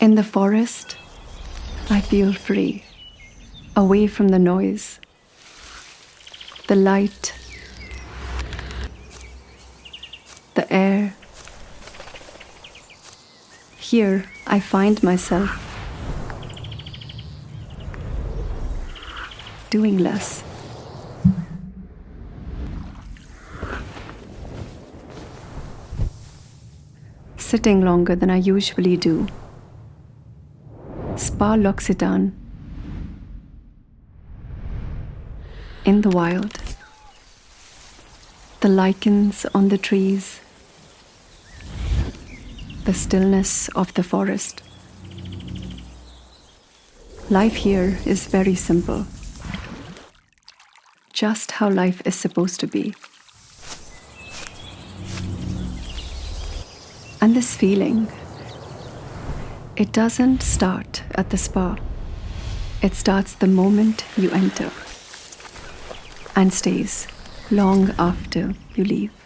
In the forest, I feel free, away from the noise, the light, the air. Here, I find myself doing less. Sitting longer than I usually do. Spa l'Occitan. In the wild. The lichens on the trees. The stillness of the forest. Life here is very simple. Just how life is supposed to be. And this feeling, it doesn't start at the spa. It starts the moment you enter and stays long after you leave.